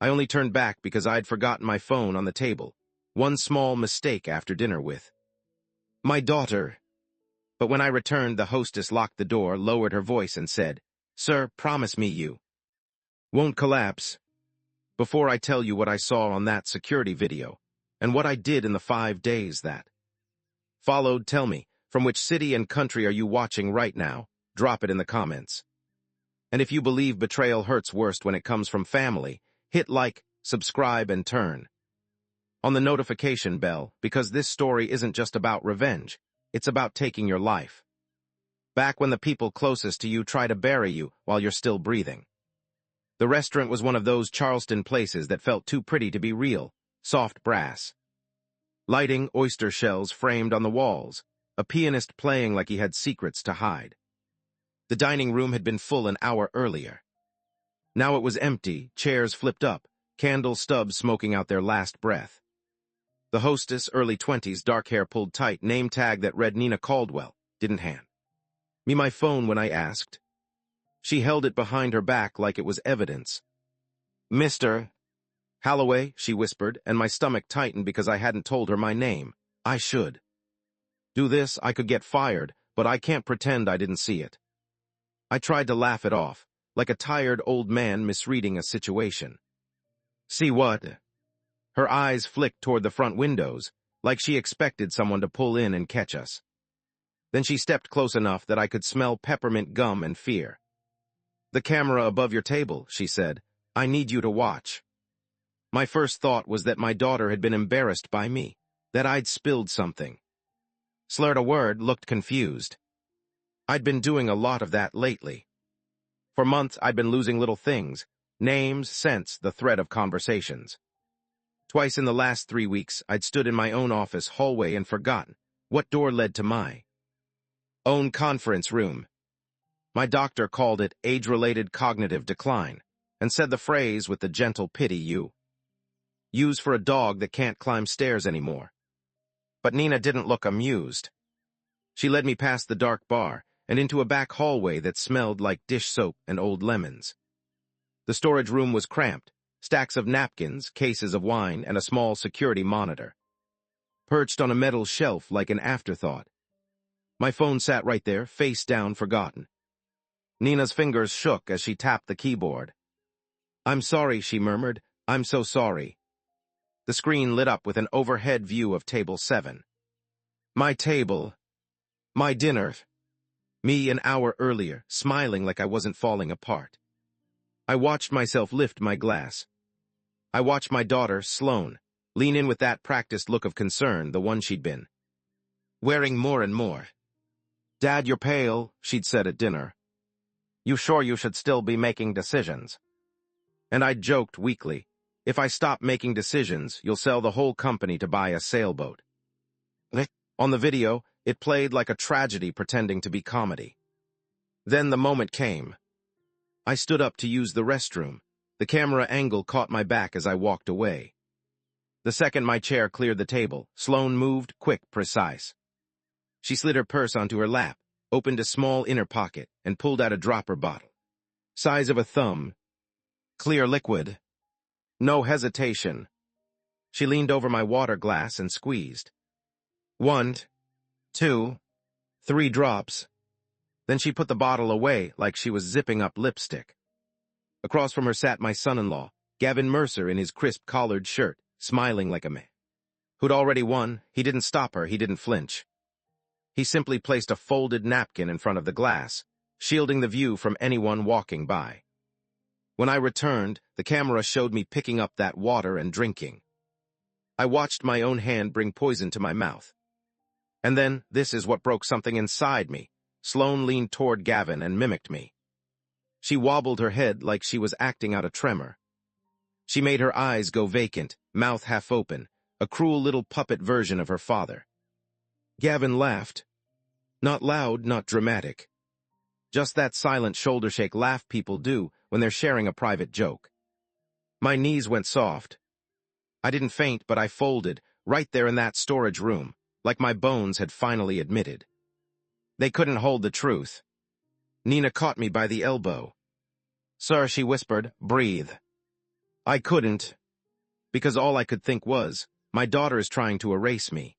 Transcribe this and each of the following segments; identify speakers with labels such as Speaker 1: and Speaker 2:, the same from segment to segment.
Speaker 1: I only turned back because I'd forgotten my phone on the table. One small mistake after dinner with my daughter. But when I returned, the hostess locked the door, lowered her voice, and said, "Sir, promise me you won't collapse before I tell you what I saw on that security video and what I did in the 5 days that followed. Tell me, from which city and country are you watching right now? Drop it in the comments. And if you believe betrayal hurts worst when it comes from family, hit like, subscribe, and turn on the notification bell, because this story isn't just about revenge. It's about taking your life back when the people closest to you try to bury you while you're still breathing. The restaurant was one of those Charleston places that felt too pretty to be real. Soft brass lighting, oyster shells framed on the walls, a pianist playing like he had secrets to hide. The dining room had been full an hour earlier. Now it was empty, chairs flipped up, candle stubs smoking out their last breath. The hostess, early 20s, dark hair pulled tight, name tag that read Nina Caldwell, didn't hand me my phone when I asked. She held it behind her back like it was evidence. "Mr. Holloway," she whispered, and my stomach tightened because I hadn't told her my name. I should do this. I could get fired, but I can't pretend I didn't see it. I tried to laugh it off, like a tired old man misreading a situation. "See what?" Her eyes flicked toward the front windows, like she expected someone to pull in and catch us. Then she stepped close enough that I could smell peppermint gum and fear. "The camera above your table," she said. "I need you to watch." My first thought was that my daughter had been embarrassed by me, that I'd spilled something. Slurred a word, looked confused. I'd been doing a lot of that lately. For months, I'd been losing little things, names, scents, the thread of conversations. Twice in the last 3 weeks, I'd stood in my own office hallway and forgotten what door led to my own conference room. My doctor called it age-related cognitive decline, and said the phrase with the gentle pity you use for a dog that can't climb stairs anymore. But Nina didn't look amused. She led me past the dark bar and into a back hallway that smelled like dish soap and old lemons. The storage room was cramped, stacks of napkins, cases of wine, and a small security monitor perched on a metal shelf like an afterthought. My phone sat right there, face down, forgotten. Nina's fingers shook as she tapped the keyboard. "I'm sorry," she murmured. "I'm so sorry." The screen lit up with an overhead view of table 7. My table. My dinner. Me an hour earlier, smiling like I wasn't falling apart. I watched myself lift my glass. I watched my daughter, Sloane, lean in with that practiced look of concern, the one she'd been wearing more and more. "Dad, you're pale," she'd said at dinner. "You sure you should still be making decisions?" And I joked weakly, "If I stop making decisions, you'll sell the whole company to buy a sailboat." On the video, it played like a tragedy pretending to be comedy. Then the moment came. I stood up to use the restroom. The camera angle caught my back as I walked away. The second my chair cleared the table, Sloane moved, quick, precise. She slid her purse onto her lap, opened a small inner pocket, and pulled out a dropper bottle. Size of a thumb. Clear liquid. No hesitation. She leaned over my water glass and squeezed. 1, 2, 3 drops. Then she put the bottle away like she was zipping up lipstick. Across from her sat my son-in-law, Gavin Mercer, in his crisp collared shirt, smiling like a man who'd already won. He didn't stop her, he didn't flinch. He simply placed a folded napkin in front of the glass, shielding the view from anyone walking by. When I returned, the camera showed me picking up that water and drinking. I watched my own hand bring poison to my mouth. And then, this is what broke something inside me. Sloane leaned toward Gavin and mimicked me. She wobbled her head like she was acting out a tremor. She made her eyes go vacant, mouth half open, a cruel little puppet version of her father. Gavin laughed. Not loud, not dramatic. Just that silent shoulder shake laugh people do when they're sharing a private joke. My knees went soft. I didn't faint, but I folded, right there in that storage room, like my bones had finally admitted. They couldn't hold the truth. Nina caught me by the elbow. "Sir," she whispered, "breathe." I couldn't, because all I could think was, my daughter is trying to erase me.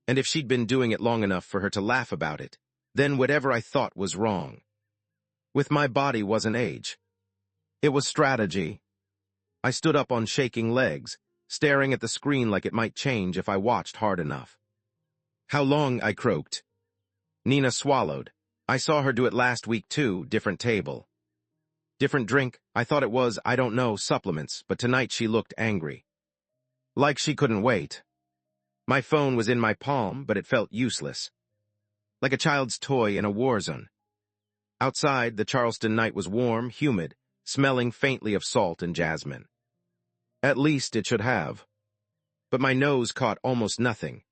Speaker 1: And if she'd been doing it long enough for her to laugh about it, then whatever I thought was wrong. With my body wasn't age. It was strategy. I stood up on shaking legs, staring at the screen like it might change if I watched hard enough. How long, I croaked. Nina swallowed. I saw her do it last week too, different table. Different drink, I thought it was, I don't know, supplements, but tonight she looked angry. Like she couldn't wait. My phone was in my palm, but it felt useless. Like a child's toy in a war zone. Outside, the Charleston night was warm, humid, smelling faintly of salt and jasmine. At least it should have. But my nose caught almost nothing.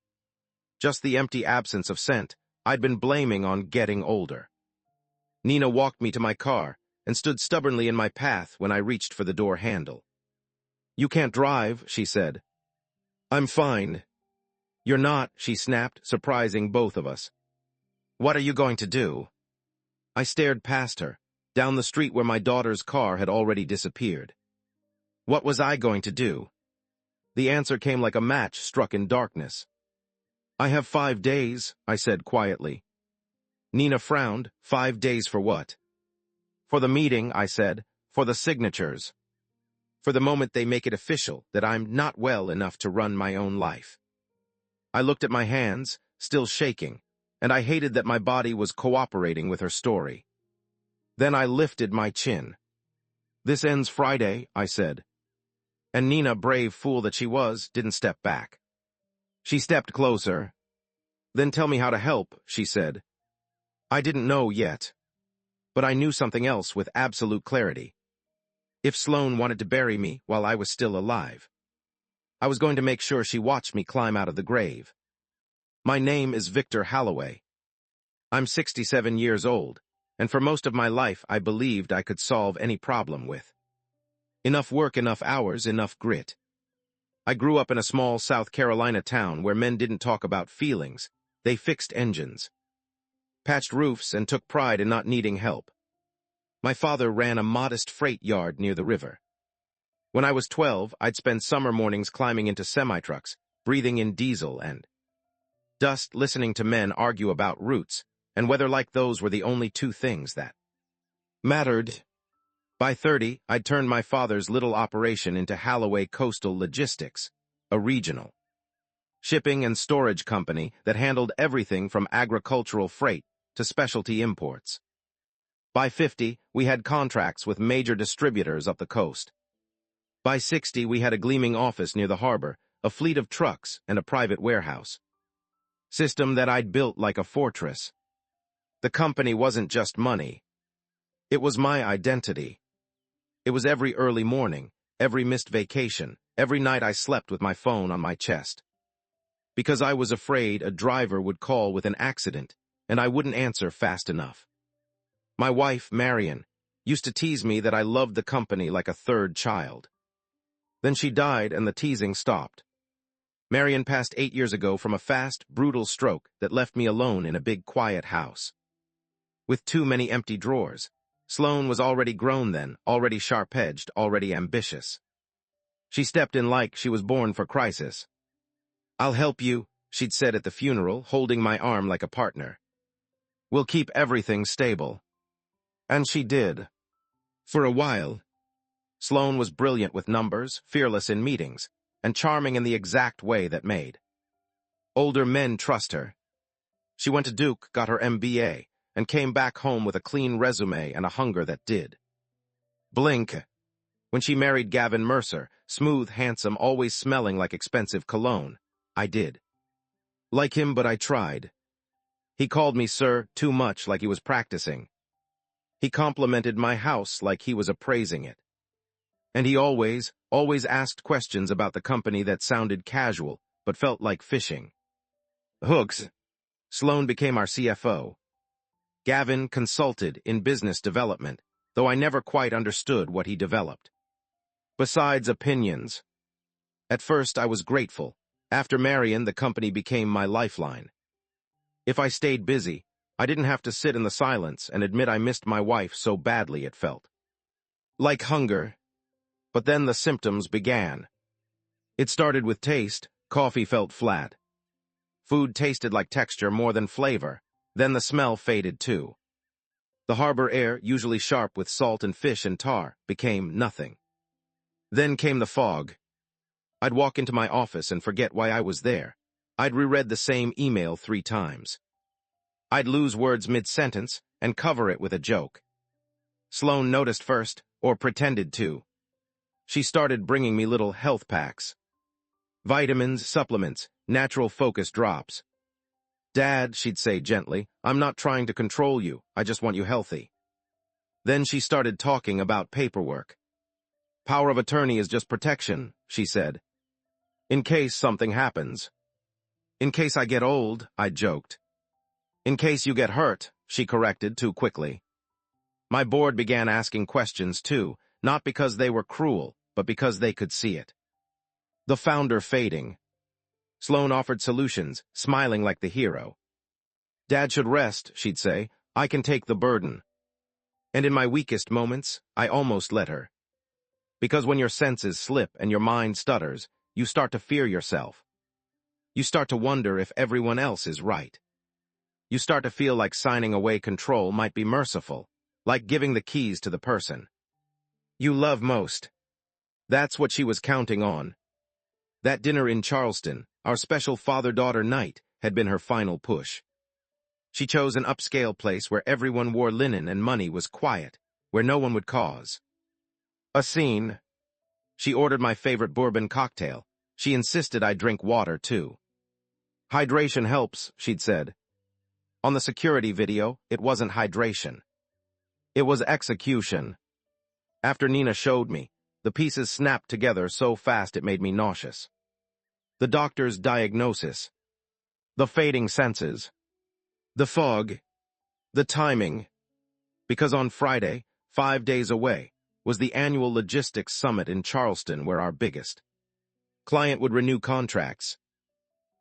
Speaker 1: Just the empty absence of scent I'd been blaming on getting older. Nina walked me to my car and stood stubbornly in my path when I reached for the door handle. "You can't drive," she said. "I'm fine." "You're not," she snapped, surprising both of us. "What are you going to do?" I stared past her, down the street where my daughter's car had already disappeared. What was I going to do? The answer came like a match struck in darkness. "I have 5 days," I said quietly. Nina frowned. 5 days for what? "For the meeting," I said. "For the signatures. For the moment they make it official that I'm not well enough to run my own life." I looked at my hands, still shaking, and I hated that my body was cooperating with her story. Then I lifted my chin. "This ends Friday," I said. And Nina, brave fool that she was, didn't step back. She stepped closer. "Then tell me how to help," she said. I didn't know yet. But I knew something else with absolute clarity. If Sloane wanted to bury me while I was still alive, I was going to make sure she watched me climb out of the grave. My name is Victor Halloway. I'm 67 years old, and for most of my life I believed I could solve any problem with enough work, enough hours, enough grit. I grew up in a small South Carolina town where men didn't talk about feelings, they fixed engines, patched roofs, and took pride in not needing help. My father ran a modest freight yard near the river. When I was 12, I'd spend summer mornings climbing into semi-trucks, breathing in diesel and dust, listening to men argue about routes, and whether like those were the only two things that mattered. By 30, I'd turned my father's little operation into Halloway Coastal Logistics, a regional shipping and storage company that handled everything from agricultural freight to specialty imports. By 50, we had contracts with major distributors up the coast. By 60, we had a gleaming office near the harbor, a fleet of trucks, and a private warehouse system that I'd built like a fortress. The company wasn't just money. It was my identity. It was every early morning, every missed vacation, every night I slept with my phone on my chest. Because I was afraid a driver would call with an accident, and I wouldn't answer fast enough. My wife, Marion, used to tease me that I loved the company like a third child. Then she died and the teasing stopped. Marion passed 8 years ago from a fast, brutal stroke that left me alone in a big, quiet house. With too many empty drawers. Sloane was already grown then, already sharp-edged, already ambitious. She stepped in like she was born for crisis. "I'll help you," she'd said at the funeral, holding my arm like a partner. "We'll keep everything stable." And she did. For a while. Sloane was brilliant with numbers, fearless in meetings, and charming in the exact way that made older men trust her. She went to Duke, got her MBA, and came back home with a clean resume and a hunger that did blink. When she married Gavin Mercer, smooth, handsome, always smelling like expensive cologne, I did like him, but I tried. He called me sir too much, like he was practicing. He complimented my house like he was appraising it. And he always asked questions about the company that sounded casual, but felt like fishing hooks. Sloane became our CFO. Gavin consulted in business development, though I never quite understood what he developed. Besides opinions. At first I was grateful. After Marion, the company became my lifeline. If I stayed busy, I didn't have to sit in the silence and admit I missed my wife so badly it felt like hunger. But then the symptoms began. It started with taste. Coffee felt flat. Food tasted like texture more than flavor. Then the smell faded too. The harbor air, usually sharp with salt and fish and tar, became nothing. Then came the fog. I'd walk into my office and forget why I was there. I'd reread the same email 3 times. I'd lose words mid-sentence and cover it with a joke. Sloane noticed first, or pretended to. She started bringing me little health packs. Vitamins, supplements, natural focus drops. "Dad," she'd say gently, "I'm not trying to control you, I just want you healthy." Then she started talking about paperwork. "Power of attorney is just protection," she said. "In case something happens." "In case I get old," I joked. "In case you get hurt," she corrected too quickly. My board began asking questions too, not because they were cruel, but because they could see it. The founder fading. Sloane offered solutions, smiling like the hero. "Dad should rest," she'd say. "I can take the burden." And in my weakest moments, I almost let her. Because when your senses slip and your mind stutters, you start to fear yourself. You start to wonder if everyone else is right. You start to feel like signing away control might be merciful, like giving the keys to the person you love most. That's what she was counting on. That dinner in Charleston, our special father-daughter night, had been her final push. She chose an upscale place where everyone wore linen and money was quiet, where no one would cause a scene. She ordered my favorite bourbon cocktail. She insisted I drink water, too. "Hydration helps," she'd said. On the security video, it wasn't hydration. It was execution. After Nina showed me, the pieces snapped together so fast it made me nauseous. The doctor's diagnosis. The fading senses. The fog. The timing. Because on Friday, 5 days away, was the annual logistics summit in Charleston where our biggest client would renew contracts.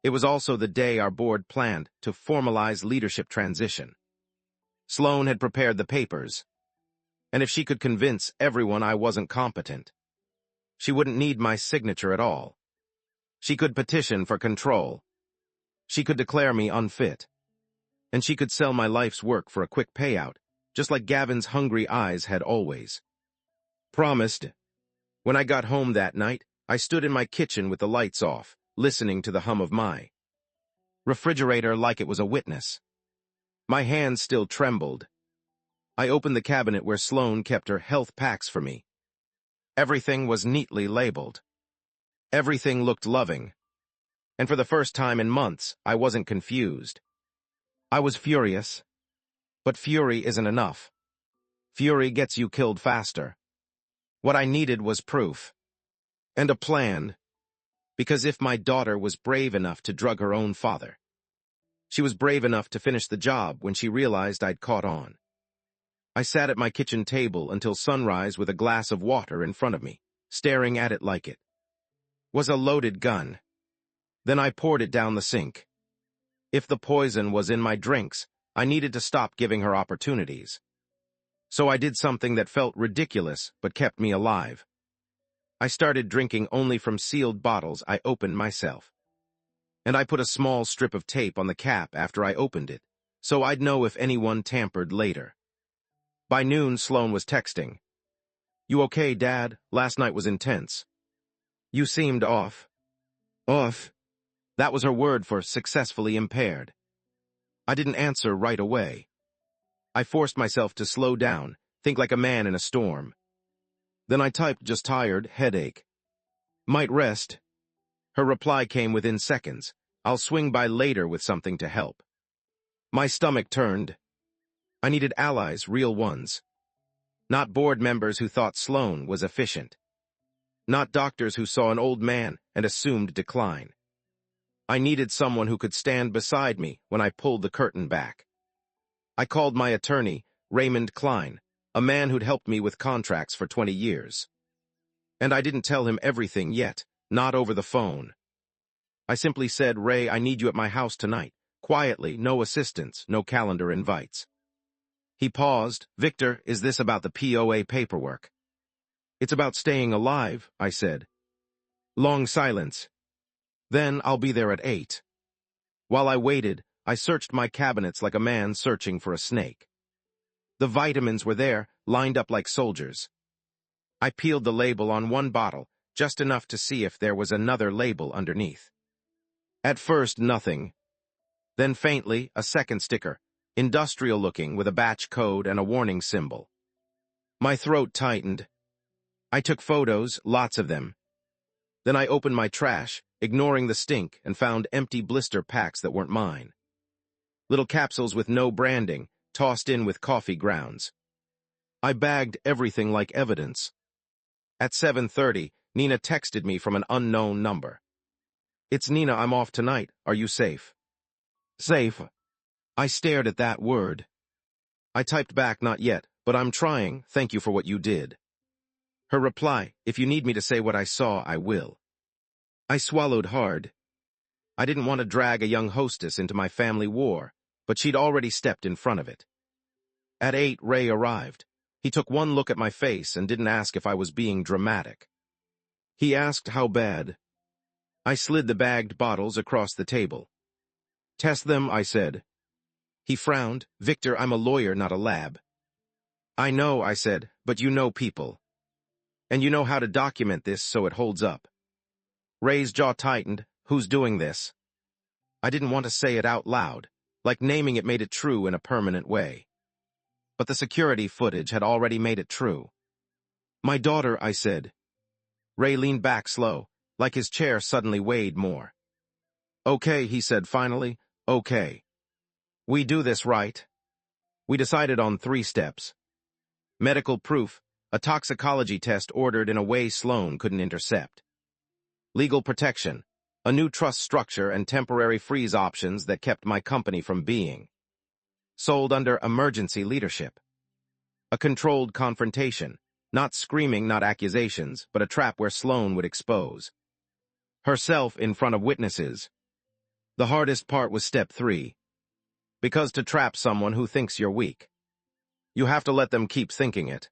Speaker 1: It was also the day our board planned to formalize leadership transition. Sloane had prepared the papers, and if she could convince everyone I wasn't competent, she wouldn't need my signature at all. She could petition for control. She could declare me unfit. And she could sell my life's work for a quick payout, just like Gavin's hungry eyes had always promised. When I got home that night, I stood in my kitchen with the lights off, listening to the hum of my refrigerator like it was a witness. My hands still trembled. I opened the cabinet where Sloane kept her health packs for me. Everything was neatly labeled. Everything looked loving. And for the first time in months, I wasn't confused. I was furious. But fury isn't enough. Fury gets you killed faster. What I needed was proof. And a plan. Because if my daughter was brave enough to drug her own father, she was brave enough to finish the job when she realized I'd caught on. I sat at my kitchen table until sunrise with a glass of water in front of me, staring at it like it was a loaded gun. Then I poured it down the sink. If the poison was in my drinks, I needed to stop giving her opportunities. So I did something that felt ridiculous but kept me alive. I started drinking only from sealed bottles I opened myself. And I put a small strip of tape on the cap after I opened it, so I'd know if anyone tampered later. By noon, Sloane was texting. "You okay, Dad? Last night was intense. You seemed off." Off? That was her word for successfully impaired. I didn't answer right away. I forced myself to slow down, think like a man in a storm. Then I typed just tired, headache. Might rest. Her reply came within seconds. I'll swing by later with something to help. My stomach turned. I needed allies, real ones. Not board members who thought Sloane was efficient. Not doctors who saw an old man and assumed decline. I needed someone who could stand beside me when I pulled the curtain back. I called my attorney, Raymond Klein, a man who'd helped me with contracts for 20 years. And I didn't tell him everything yet, not over the phone. I simply said, "Ray, I need you at my house tonight. Quietly, no assistance, no calendar invites." He paused. "Victor, is this about the POA paperwork?" It's about staying alive, I said. Long silence. Then I'll be there at 8. While I waited, I searched my cabinets like a man searching for a snake. The vitamins were there, lined up like soldiers. I peeled the label on one bottle, just enough to see if there was another label underneath. At first, nothing. Then faintly, a second sticker, industrial-looking with a batch code and a warning symbol. My throat tightened. I took photos, lots of them. Then I opened my trash, ignoring the stink, and found empty blister packs that weren't mine. Little capsules with no branding, tossed in with coffee grounds. I bagged everything like evidence. At 7:30, Nina texted me from an unknown number. It's Nina, I'm off tonight. Are you safe? Safe? I stared at that word. I typed back, not yet, but I'm trying, thank you for what you did. Her reply, if you need me to say what I saw, I will. I swallowed hard. I didn't want to drag a young hostess into my family war, but she'd already stepped in front of it. At 8, Ray arrived. He took one look at my face and didn't ask if I was being dramatic. He asked how bad. I slid the bagged bottles across the table. Test them, I said. He frowned. Victor, I'm a lawyer, not a lab. I know, I said, but you know people. And you know how to document this so it holds up. Ray's jaw tightened. Who's doing this? I didn't want to say it out loud, like naming it made it true in a permanent way. But the security footage had already made it true. My daughter, I said. Ray leaned back slow, like his chair suddenly weighed more. Okay, he said finally, okay. We do this right. We decided on 3 steps. Medical proof, a toxicology test ordered in a way Sloan couldn't intercept. Legal protection, a new trust structure and temporary freeze options that kept my company from being. Sold under emergency leadership. A controlled confrontation, not screaming, not accusations, but a trap where Sloan would expose herself in front of witnesses. The hardest part was step 3. Because to trap someone who thinks you're weak, you have to let them keep thinking it.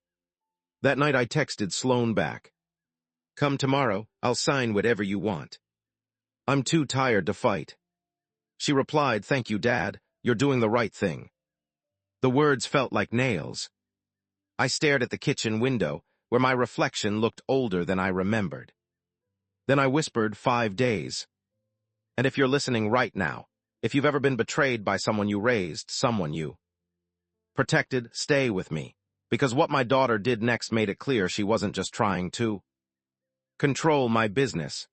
Speaker 1: That night I texted Sloan back. Come tomorrow, I'll sign whatever you want. I'm too tired to fight. She replied, thank you, Dad, you're doing the right thing. The words felt like nails. I stared at the kitchen window, where my reflection looked older than I remembered. Then I whispered 5 days. And if you're listening right now, if you've ever been betrayed by someone you raised, someone you protected, stay with me. Because what my daughter did next made it clear she wasn't just trying to control my business.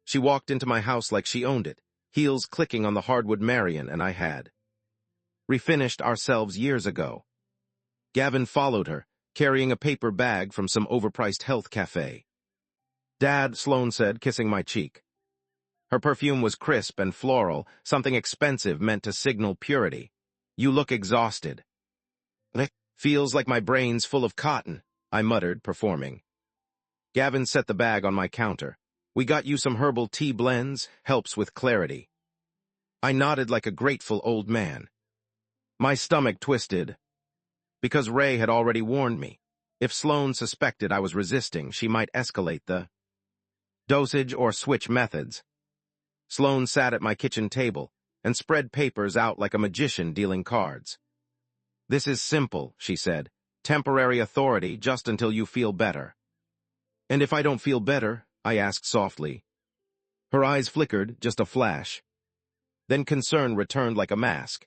Speaker 1: She walked into my house like she owned it, heels clicking on the hardwood Marion, and I had refinished ourselves years ago. Gavin followed her, carrying a paper bag from some overpriced health cafe. Dad, Sloan said, kissing my cheek. Her perfume was crisp and floral, something expensive meant to signal purity. You look exhausted. Feels like my brain's full of cotton, I muttered, performing. Gavin set the bag on my counter. We got you some herbal tea blends, helps with clarity. I nodded like a grateful old man. My stomach twisted. Because Ray had already warned me. If Sloan suspected I was resisting, she might escalate the dosage or switch methods. Sloan sat at my kitchen table and spread papers out like a magician dealing cards. This is simple, she said. Temporary authority just until you feel better. And if I don't feel better, I asked softly. Her eyes flickered, just a flash. Then concern returned like a mask.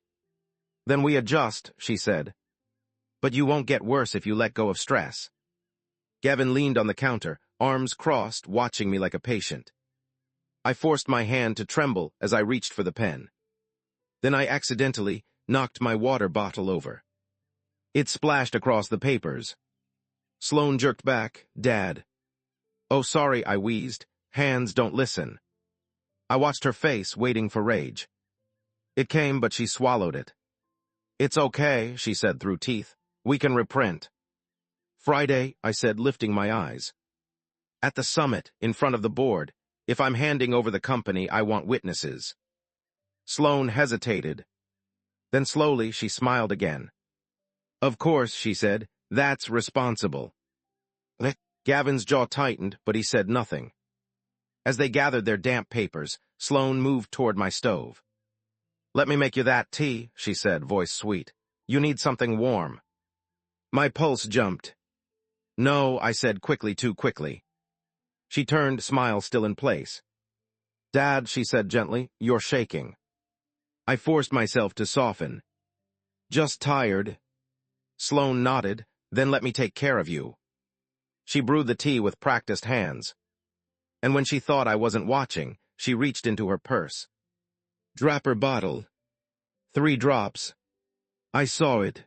Speaker 1: Then we adjust, she said. But you won't get worse if you let go of stress. Gavin leaned on the counter, arms crossed, watching me like a patient. I forced my hand to tremble as I reached for the pen. Then I accidentally knocked my water bottle over. It splashed across the papers. Sloan jerked back, Dad. Oh, sorry, I wheezed. Hands don't listen. I watched her face, waiting for rage. It came, but she swallowed it. It's okay, she said through teeth. We can reprint. Friday, I said, lifting my eyes. At the summit, in front of the board, if I'm handing over the company, I want witnesses. Sloan hesitated. Then slowly she smiled again. Of course, she said, that's responsible. Gavin's jaw tightened, but he said nothing. As they gathered their damp papers, Sloane moved toward my stove. "Let me make you that tea," she said, voice sweet. "You need something warm." My pulse jumped. "No," I said quickly, too quickly. She turned, smile still in place. "Dad," she said gently, "you're shaking." I forced myself to soften. "Just tired." Sloane nodded. "Then let me take care of you." She brewed the tea with practiced hands. And when she thought I wasn't watching, she reached into her purse. Draper bottle. 3 drops. I saw it.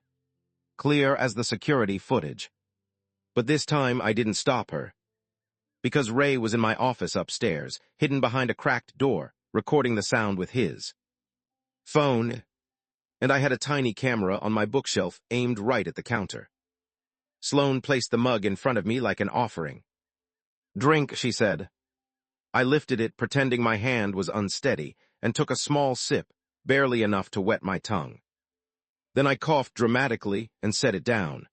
Speaker 1: Clear as the security footage. But this time I didn't stop her. Because Ray was in my office upstairs, hidden behind a cracked door, recording the sound with his phone, and I had a tiny camera on my bookshelf aimed right at the counter. Sloane placed the mug in front of me like an offering. "Drink," she said. I lifted it, pretending my hand was unsteady, and took a small sip, barely enough to wet my tongue. Then I coughed dramatically and set it down.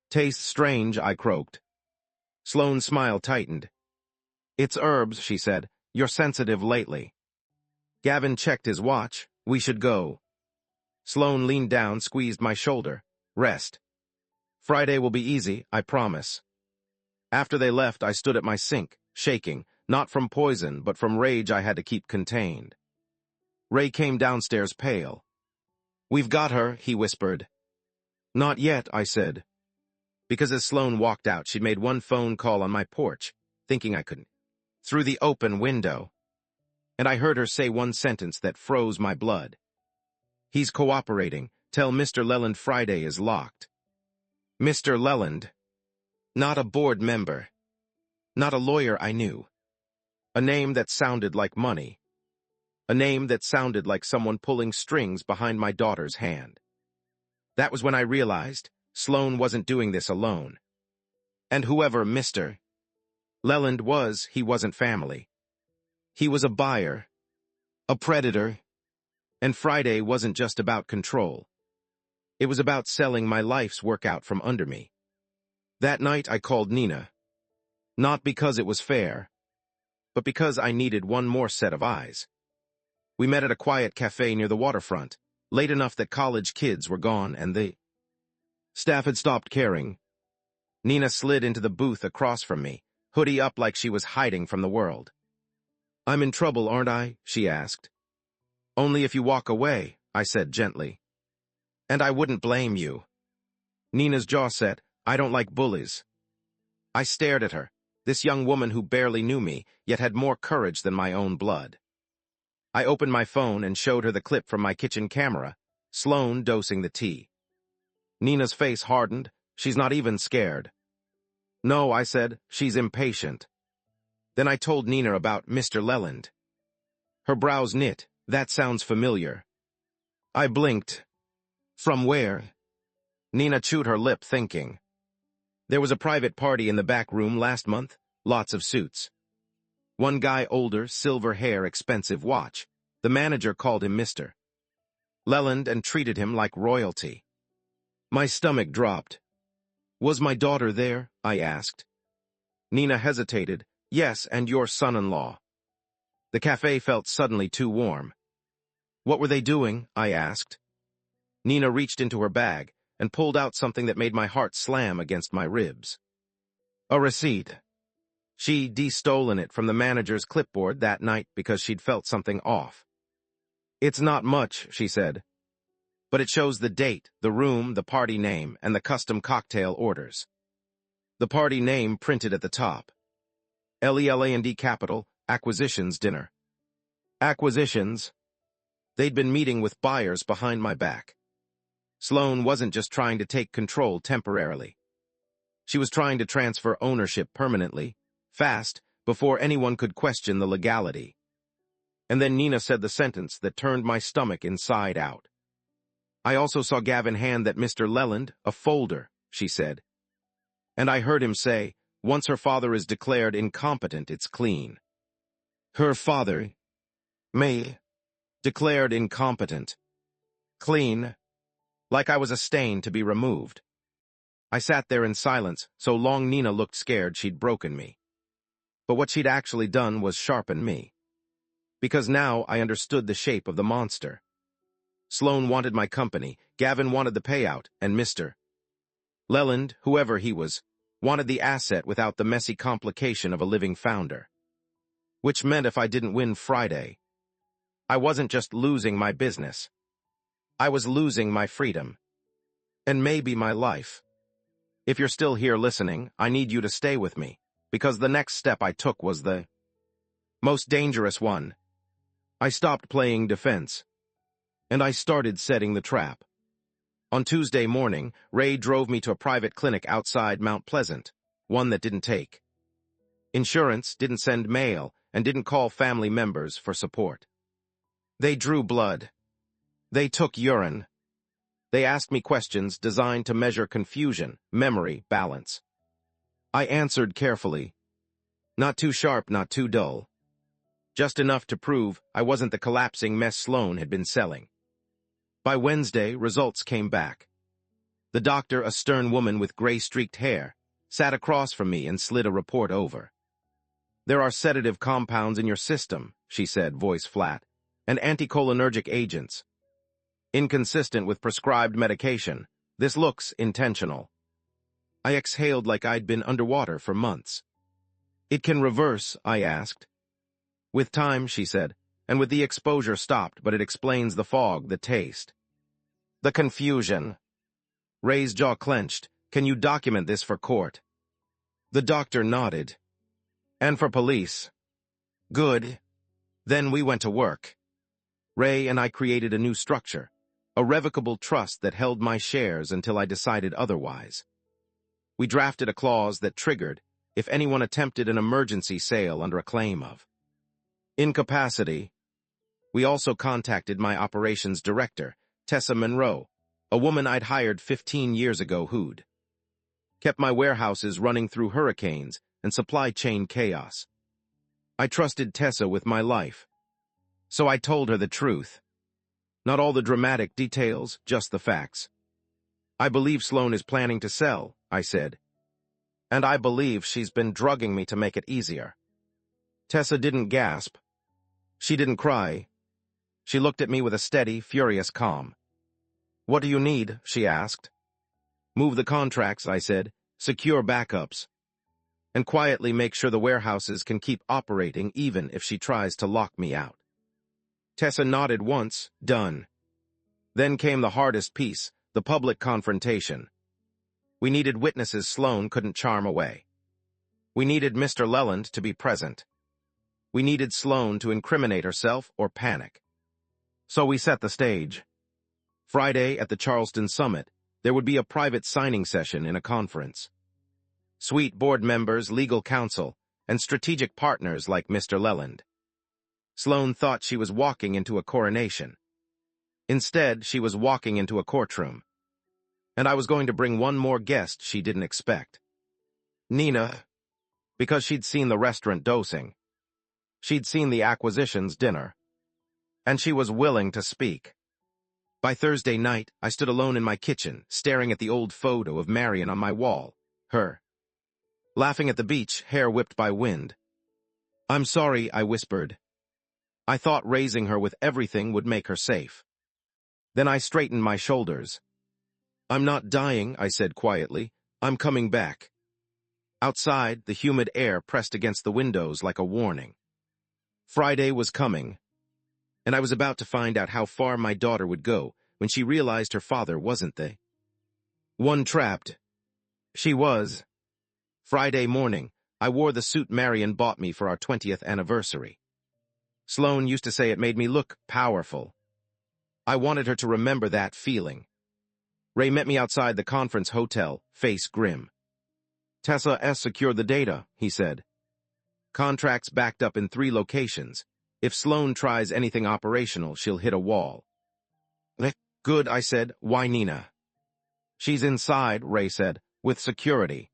Speaker 1: "Tastes strange," I croaked. Sloane's smile tightened. "It's herbs," she said. "You're sensitive lately." Gavin checked his watch. "We should go." Sloane leaned down, squeezed my shoulder. "Rest. Friday will be easy, I promise." After they left, I stood at my sink, shaking, not from poison, but from rage I had to keep contained. Ray came downstairs pale. "We've got her," he whispered. "Not yet," I said. Because as Sloane walked out, she'd made one phone call on my porch, thinking I couldn't, through the open window. And I heard her say one sentence that froze my blood. "He's cooperating. Tell Mr. Leland Friday is locked." Mr. Leland. Not a board member. Not a lawyer I knew. A name that sounded like money. A name that sounded like someone pulling strings behind my daughter's hand. That was when I realized Sloane wasn't doing this alone. And whoever Mr. Leland was, he wasn't family. He was a buyer. A predator. And Friday wasn't just about control. It was about selling my life's work out from under me. That night I called Nina. Not because it was fair, but because I needed one more set of eyes. We met at a quiet cafe near the waterfront, late enough that college kids were gone and the staff had stopped caring. Nina slid into the booth across from me, hoodie up like she was hiding from the world. "I'm in trouble, aren't I?" she asked. "Only if you walk away," I said gently. "And I wouldn't blame you." Nina's jaw set. "I don't like bullies." I stared at her, this young woman who barely knew me, yet had more courage than my own blood. I opened my phone and showed her the clip from my kitchen camera, Sloane dosing the tea. Nina's face hardened. "She's not even scared." "No," I said, "she's impatient." Then I told Nina about Mr. Leland. Her brows knit. "That sounds familiar." I blinked. "From where?" Nina chewed her lip, thinking. "There was a private party in the back room last month. Lots of suits. One guy older, silver hair, expensive watch. The manager called him Mr. Leland and treated him like royalty." My stomach dropped. "Was my daughter there?" I asked. Nina hesitated. "Yes, and your son-in-law." The cafe felt suddenly too warm. "What were they doing?" I asked. Nina reached into her bag and pulled out something that made my heart slam against my ribs. A receipt. She'd stolen it from the manager's clipboard that night because she'd felt something off. "It's not much," she said, "but it shows the date, the room, the party name, and the custom cocktail orders." The party name printed at the top. LELAND Capital, Acquisitions Dinner. Acquisitions. They'd been meeting with buyers behind my back. Sloane wasn't just trying to take control temporarily. She was trying to transfer ownership permanently, fast, before anyone could question the legality. And then Nina said the sentence that turned my stomach inside out. "I also saw Gavin hand that Mr. Leland a folder," she said. And I heard him say, "Once her father is declared incompetent, it's clean." Her father, me, declared incompetent. Clean, like I was a stain to be removed. I sat there in silence, so long Nina looked scared she'd broken me. But what she'd actually done was sharpen me. Because now I understood the shape of the monster. Sloan wanted my company, Gavin wanted the payout, and Mr. Leland, whoever he was, wanted the asset without the messy complication of a living founder. Which meant if I didn't win Friday, I wasn't just losing my business. I was losing my freedom. And maybe my life. If you're still here listening, I need you to stay with me, because the next step I took was the most dangerous one. I stopped playing defense, and I started setting the trap. On Tuesday morning, Ray drove me to a private clinic outside Mount Pleasant, one that didn't take insurance, didn't send mail, and didn't call family members for support. They drew blood. They took urine. They asked me questions designed to measure confusion, memory, balance. I answered carefully. Not too sharp, not too dull. Just enough to prove I wasn't the collapsing mess Sloan had been selling. By Wednesday, results came back. The doctor, a stern woman with gray-streaked hair, sat across from me and slid a report over. There are sedative compounds in your system, she said, voice flat, and anticholinergic agents. Inconsistent with prescribed medication, this looks intentional. I exhaled like I'd been underwater for months. It can reverse, I asked. With time, she said, and with the exposure stopped, but it explains the fog, the taste. The confusion. Ray's jaw clenched. Can you document this for court? The doctor nodded. And for police. Good. Then we went to work. Ray and I created a new structure, a revocable trust that held my shares until I decided otherwise. We drafted a clause that triggered if anyone attempted an emergency sale under a claim of incapacity. We also contacted my operations director, Tessa Monroe, a woman I'd hired 15 years ago who'd kept my warehouses running through hurricanes and supply chain chaos. I trusted Tessa with my life, so I told her the truth. Not all the dramatic details, just the facts. I believe Sloan is planning to sell, I said. And I believe she's been drugging me to make it easier. Tessa didn't gasp. She didn't cry. She looked at me with a steady, furious calm. What do you need? She asked. Move the contracts, I said. Secure backups. And quietly make sure the warehouses can keep operating even if she tries to lock me out. Tessa nodded once, done. Then came the hardest piece, the public confrontation. We needed witnesses Sloan couldn't charm away. We needed Mr. Leland to be present. We needed Sloan to incriminate herself or panic. So we set the stage. Friday at the Charleston Summit, there would be a private signing session in a conference. Suite board members, legal counsel, and strategic partners like Mr. Leland. Sloan thought she was walking into a coronation. Instead, she was walking into a courtroom. And I was going to bring one more guest she didn't expect. Nina, because she'd seen the restaurant dosing. She'd seen the acquisitions dinner. And she was willing to speak. By Thursday night, I stood alone in my kitchen, staring at the old photo of Marion on my wall, her laughing at the beach, hair whipped by wind. I'm sorry, I whispered. I thought raising her with everything would make her safe. Then I straightened my shoulders. I'm not dying, I said quietly. I'm coming back. Outside, the humid air pressed against the windows like a warning. Friday was coming, and I was about to find out how far my daughter would go when she realized her father wasn't the one trapped. She was. Friday morning, I wore the suit Marion bought me for our 20th anniversary. Sloan used to say it made me look powerful. I wanted her to remember that feeling. Ray met me outside the conference hotel, face grim. Tessa S. secured the data, he said. Contracts backed up in 3 locations. If Sloan tries anything operational, she'll hit a wall. Good, I said. Why Nina? She's inside, Ray said, with security.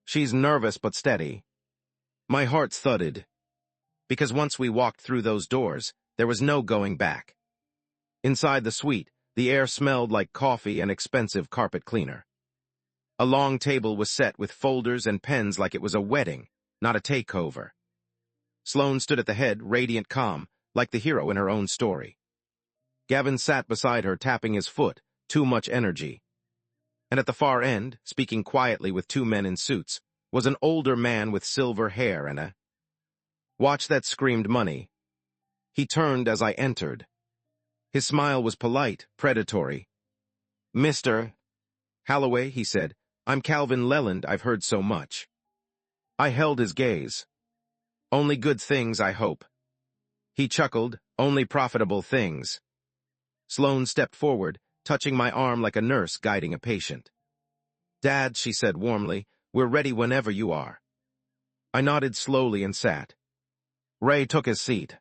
Speaker 1: She's nervous but steady. My heart thudded. Because once we walked through those doors, there was no going back. Inside the suite, the air smelled like coffee and expensive carpet cleaner. A long table was set with folders and pens like it was a wedding, not a takeover. Sloane stood at the head, radiant calm, like the hero in her own story. Gavin sat beside her, tapping his foot, too much energy. And at the far end, speaking quietly with two men in suits, was an older man with silver hair and a watch that screamed money. He turned as I entered. His smile was polite, predatory. "Mr. Holloway," he said, "I'm Calvin Leland. I've heard so much." I held his gaze. "Only good things, I hope." He chuckled, "Only profitable things." Sloane stepped forward, touching my arm like a nurse guiding a patient. "Dad," she said warmly, "we're ready whenever you are." I nodded slowly and sat. Ray took his seat.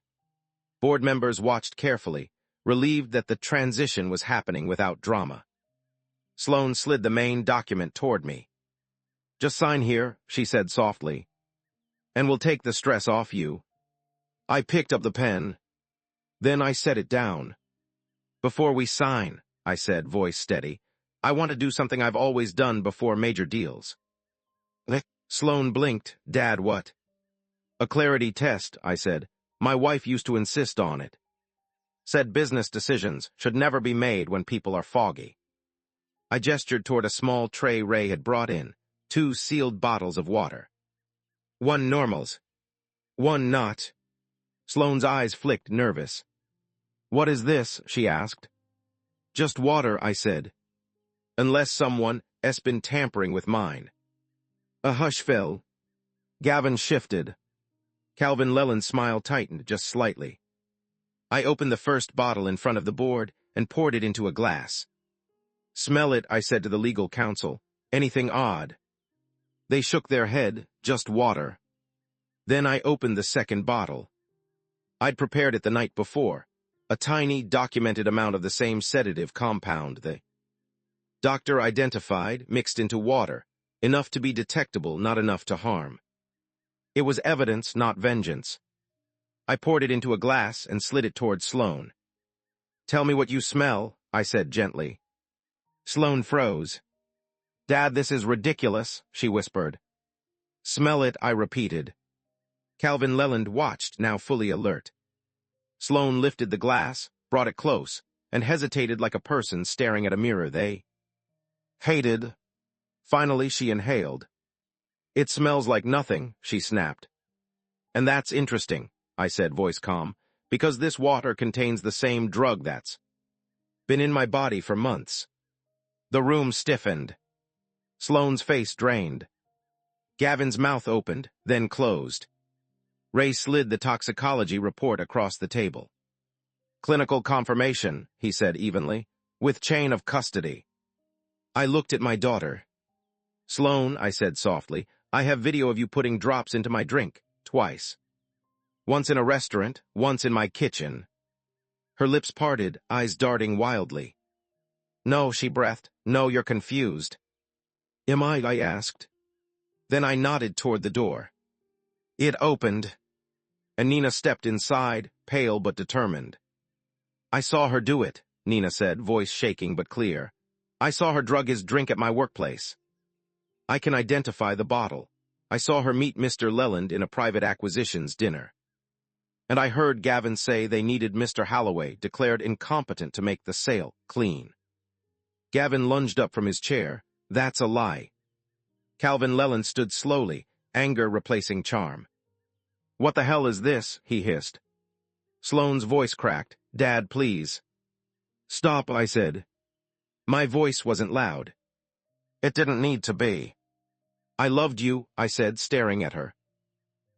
Speaker 1: Board members watched carefully, relieved that the transition was happening without drama. Sloane slid the main document toward me. "Just sign here," she said softly, "and we'll take the stress off you." I picked up the pen. Then I set it down. "Before we sign," I said, voice steady, "I want to do something I've always done before major deals." Sloane blinked. "Dad, what?" "A clarity test," I said. "My wife used to insist on it. Said business decisions should never be made when people are foggy." I gestured toward a small tray Ray had brought in, 2 sealed bottles of water. "1 normals. 1 not." Sloane's eyes flicked, nervous. "What is this?" she asked. "Just water," I said. "Unless someone has been tampering with mine." A hush fell. Gavin shifted. Calvin Leland's smile tightened just slightly. I opened the first bottle in front of the board and poured it into a glass. "Smell it," I said to the legal counsel. "Anything odd?" They shook their head. "Just water." Then I opened the second bottle. I'd prepared it the night before, a tiny, documented amount of the same sedative compound the doctor identified, mixed into water, enough to be detectable, not enough to harm. It was evidence, not vengeance. I poured it into a glass and slid it toward Sloane. "Tell me what you smell," I said gently. Sloane froze. "Dad, this is ridiculous," she whispered. "Smell it," I repeated. Calvin Leland watched, now fully alert. Sloane lifted the glass, brought it close, and hesitated like a person staring at a mirror they hated. Finally, she inhaled. "It smells like nothing," she snapped. "And that's interesting," I said, voice calm, "because this water contains the same drug that's been in my body for months." The room stiffened. Sloane's face drained. Gavin's mouth opened, then closed. Ray slid the toxicology report across the table. "Clinical confirmation," he said evenly, "with chain of custody." I looked at my daughter. "Sloane," I said softly, "I have video of you putting drops into my drink, twice. Once in a restaurant, once in my kitchen." Her lips parted, eyes darting wildly. "No," she breathed. "No, you're confused." "Am I asked. Then I nodded toward the door. It opened, and Nina stepped inside, pale but determined. "I saw her do it," Nina said, voice shaking but clear. "I saw her drug his drink at my workplace. I can identify the bottle. I saw her meet Mr. Leland in a private acquisitions dinner. And I heard Gavin say they needed Mr. Holloway, declared incompetent to make the sale clean." Gavin lunged up from his chair. "That's a lie." Calvin Leland stood slowly, anger replacing charm. "What the hell is this?" he hissed. Sloane's voice cracked. "Dad, please." "Stop," I said. My voice wasn't loud. It didn't need to be. "I loved you," I said, staring at her.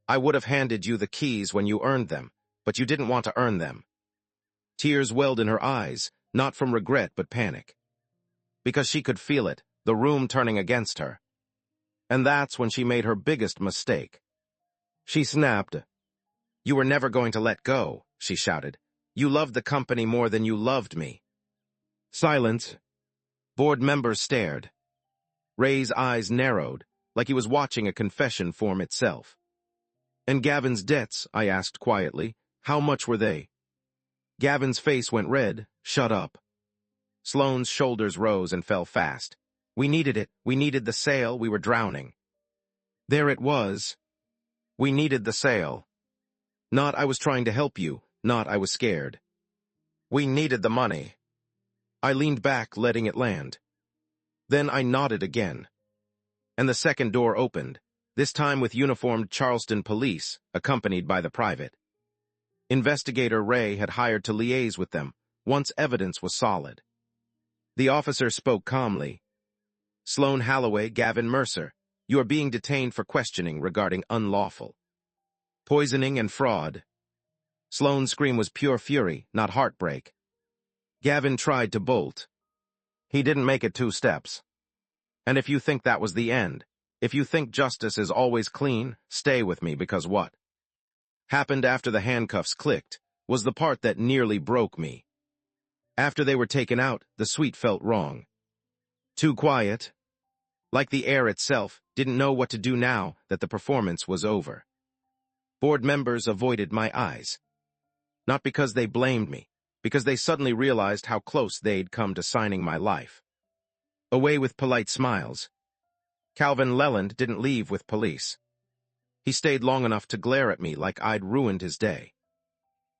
Speaker 1: "I would have handed you the keys when you earned them, but you didn't want to earn them." Tears welled in her eyes, not from regret but panic. Because she could feel it, the room turning against her. And that's when she made her biggest mistake. She snapped. "You were never going to let go," she shouted. "You loved the company more than you loved me." Silence. Board members stared. Ray's eyes narrowed, like he was watching a confession form itself. "And Gavin's debts?" I asked quietly. "How much were they?" Gavin's face went red. "Shut up." Sloane's shoulders rose and fell fast. We needed it. We needed the sale. We were drowning. There it was. We needed the sale. Not I was trying to help you. Not I was scared. We needed the money. I leaned back, letting it land. Then I nodded again. And the second door opened, this time with uniformed Charleston police, accompanied by the private. Investigator Ray had hired to liaise with them, once evidence was solid. The officer spoke calmly. Sloan Holloway, Gavin Mercer, you are being detained for questioning regarding unlawful poisoning and fraud. Sloan's scream was pure fury, not heartbreak. Gavin tried to bolt. He didn't make it 2 steps. And if you think that was the end, if you think justice is always clean, stay with me, because what happened after the handcuffs clicked was the part that nearly broke me. After they were taken out, the suite felt wrong. Too quiet. Like the air itself didn't know what to do now that the performance was over. Board members avoided my eyes. Not because they blamed me, because they suddenly realized how close they'd come to signing my life. Away with polite smiles. Calvin Leland didn't leave with police. He stayed long enough to glare at me like I'd ruined his day.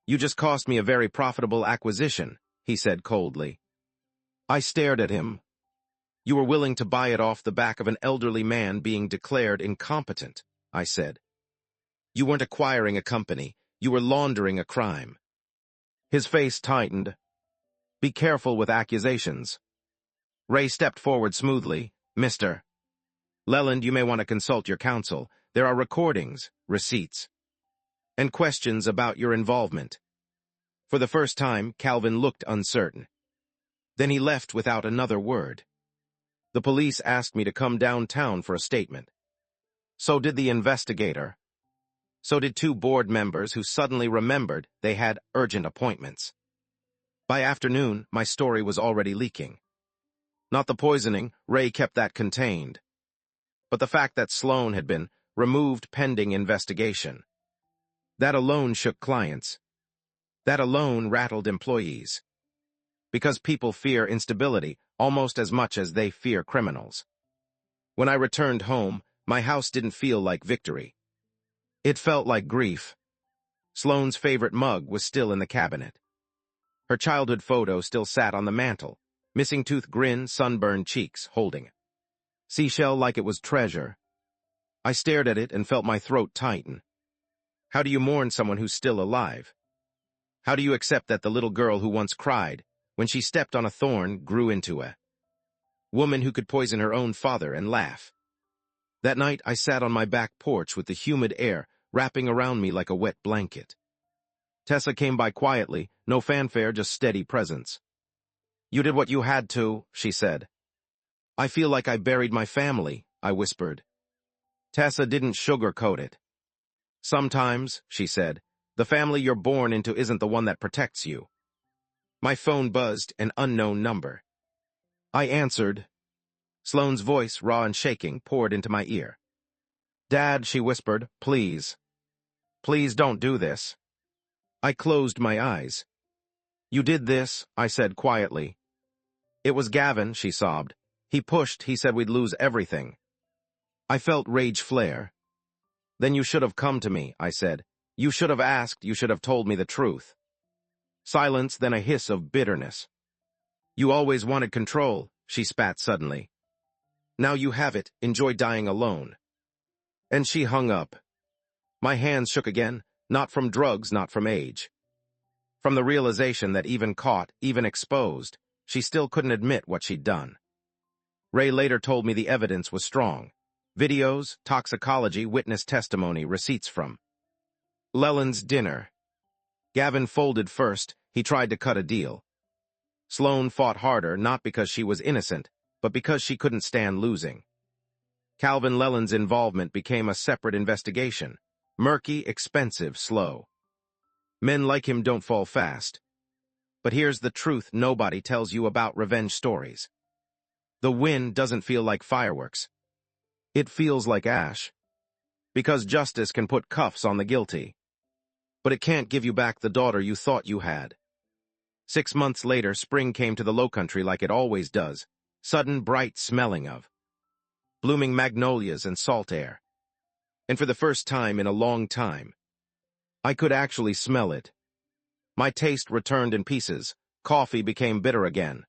Speaker 1: You just cost me a very profitable acquisition, he said coldly. I stared at him. You were willing to buy it off the back of an elderly man being declared incompetent, I said. You weren't acquiring a company, you were laundering a crime. His face tightened. Be careful with accusations. Ray stepped forward smoothly. Mr. Leland, you may want to consult your counsel. There are recordings, receipts, and questions about your involvement. For the first time, Calvin looked uncertain. Then he left without another word. The police asked me to come downtown for a statement. So did the investigator. So did 2 board members who suddenly remembered they had urgent appointments. By afternoon, my story was already leaking. Not the poisoning, Ray kept that contained. But the fact that Sloan had been removed pending investigation. That alone shook clients. That alone rattled employees. Because people fear instability almost as much as they fear criminals. When I returned home, my house didn't feel like victory. It felt like grief. Sloan's favorite mug was still in the cabinet. Her childhood photo still sat on the mantel, missing tooth grin, sunburned cheeks, holding it. Seashell like it was treasure. I stared at it and felt my throat tighten. How do you mourn someone who's still alive? How do you accept that the little girl who once cried, when she stepped on a thorn, grew into a woman who could poison her own father and laugh? That night I sat on my back porch with the humid air wrapping around me like a wet blanket. Tessa came by quietly, no fanfare, just steady presence. You did what you had to, she said. I feel like I buried my family, I whispered. Tessa didn't sugarcoat it. Sometimes, she said, the family you're born into isn't the one that protects you. My phone buzzed, an unknown number. I answered. Sloan's voice, raw and shaking, poured into my ear. Dad, she whispered, please. Please don't do this. I closed my eyes. You did this, I said quietly. It was Gavin, she sobbed. He pushed, he said we'd lose everything. I felt rage flare. Then you should have come to me, I said. You should have asked, you should have told me the truth. Silence, then a hiss of bitterness. You always wanted control, she spat suddenly. Now you have it, enjoy dying alone. And she hung up. My hands shook again, not from drugs, not from age. From the realization that even caught, even exposed, she still couldn't admit what she'd done. Ray later told me the evidence was strong. Videos, toxicology, witness testimony, receipts from Leland's dinner. Gavin folded first, he tried to cut a deal. Sloan fought harder, not because she was innocent, but because she couldn't stand losing. Calvin Leland's involvement became a separate investigation. Murky, expensive, slow. Men like him don't fall fast. But here's the truth nobody tells you about revenge stories. The win doesn't feel like fireworks. It feels like ash. Because justice can put cuffs on the guilty. But it can't give you back the daughter you thought you had. 6 months later, spring came to the Lowcountry like it always does. sudden bright smelling of blooming magnolias and salt air. And for the first time in a long time, I could actually smell it. My taste returned in pieces. Coffee became bitter again.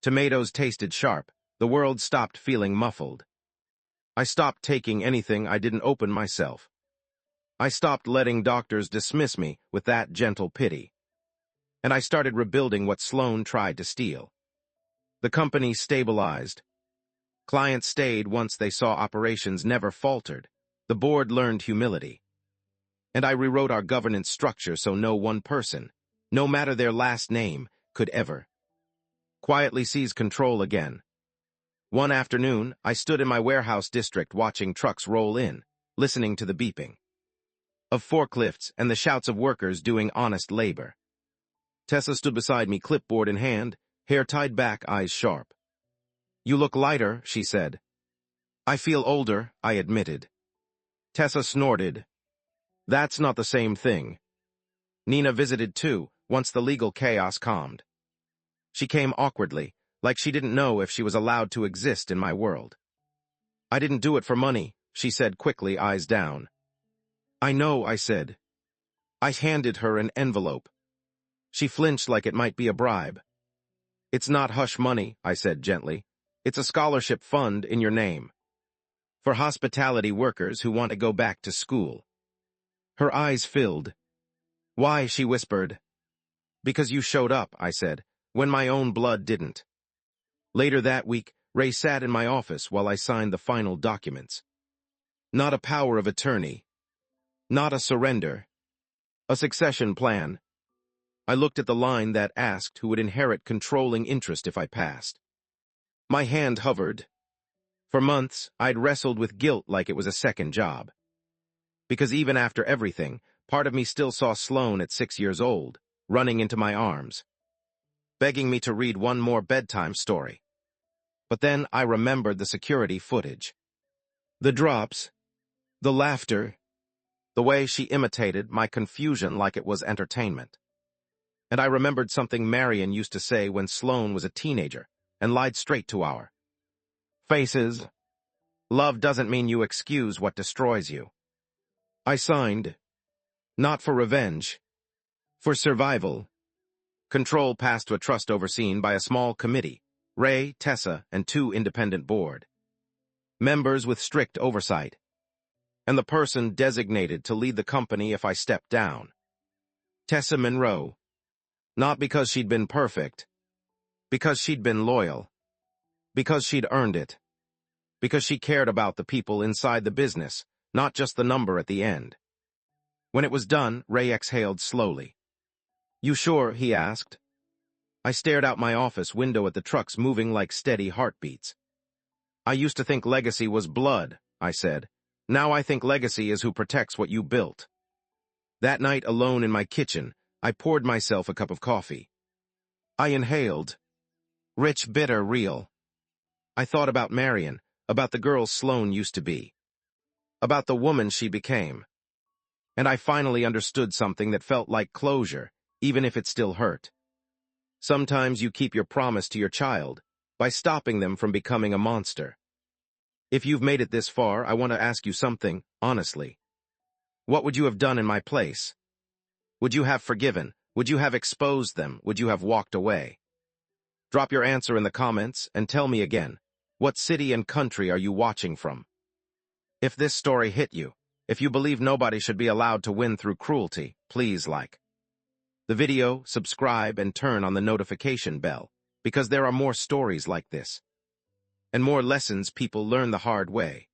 Speaker 1: Tomatoes tasted sharp. The world stopped feeling muffled. I stopped taking anything I didn't open myself. I stopped letting doctors dismiss me with that gentle pity. And I started rebuilding what Sloan tried to steal. The company stabilized. Clients stayed once they saw operations never faltered. The board learned humility. And I rewrote our governance structure so no one person, no matter their last name, could ever quietly seize control again. One afternoon, I stood in my warehouse district watching trucks roll in, listening to the beeping of forklifts and the shouts of workers doing honest labor. Tessa stood beside me, clipboard in hand, hair tied back, eyes sharp. "You look lighter," she said. "I feel older," I admitted. Tessa snorted. "That's not the same thing." Nina visited too, once the legal chaos calmed. She came awkwardly, like she didn't know if she was allowed to exist in my world. "I didn't do it for money," she said quickly, eyes down. "I know," I said. I handed her an envelope. She flinched like it might be a bribe. "It's not hush money," I said gently. "It's a scholarship fund in your name. For hospitality workers who want to go back to school." Her eyes filled. "Why?" she whispered. "Because you showed up," I said, "when my own blood didn't." Later that week, Ray sat in my office while I signed the final documents. Not a power of attorney. Not a surrender. A succession plan. I looked at the line that asked who would inherit controlling interest if I passed. My hand hovered. For months, I'd wrestled with guilt like it was a second job. Because even after everything, part of me still saw Sloan at 6 years old, running into my arms, begging me to read one more bedtime story. But then I remembered the security footage. The drops, the laughter, the way she imitated my confusion like it was entertainment. And I remembered something Marion used to say when Sloan was a teenager and lied straight to our faces. "Love doesn't mean you excuse what destroys you." I signed. Not for revenge. For survival. Control passed to a trust overseen by a small committee, Ray, Tessa, and 2 independent board members with strict oversight, and the person designated to lead the company if I stepped down. Tessa Monroe. Not because she'd been perfect. Because she'd been loyal. Because she'd earned it. Because she cared about the people inside the business, not just the number at the end. When it was done, Ray exhaled slowly. "You sure?" he asked. I stared out my office window at the trucks moving like steady heartbeats. "I used to think legacy was blood," I said. "Now I think legacy is who protects what you built." That night, alone in my kitchen, I poured myself a cup of coffee. I inhaled. Rich, bitter, real. I thought about Marion, about the girl Sloan used to be, about the woman she became. And I finally understood something that felt like closure, even if it still hurt. Sometimes you keep your promise to your child by stopping them from becoming a monster. If you've made it this far, I want to ask you something, honestly. What would you have done in my place? Would you have forgiven? Would you have exposed them? Would you have walked away? Drop your answer in the comments and tell me again, what city and country are you watching from? If this story hit you, if you believe nobody should be allowed to win through cruelty, please like the video, subscribe, and turn on the notification bell, because there are more stories like this, and more lessons people learn the hard way.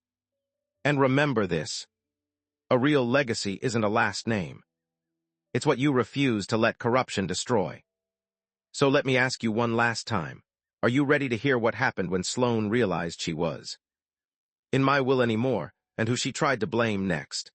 Speaker 1: And remember this: a real legacy isn't a last name. It's what you refuse to let corruption destroy. So let me ask you one last time. Are you ready to hear what happened when Sloan realized she was in my will anymore, and who she tried to blame next?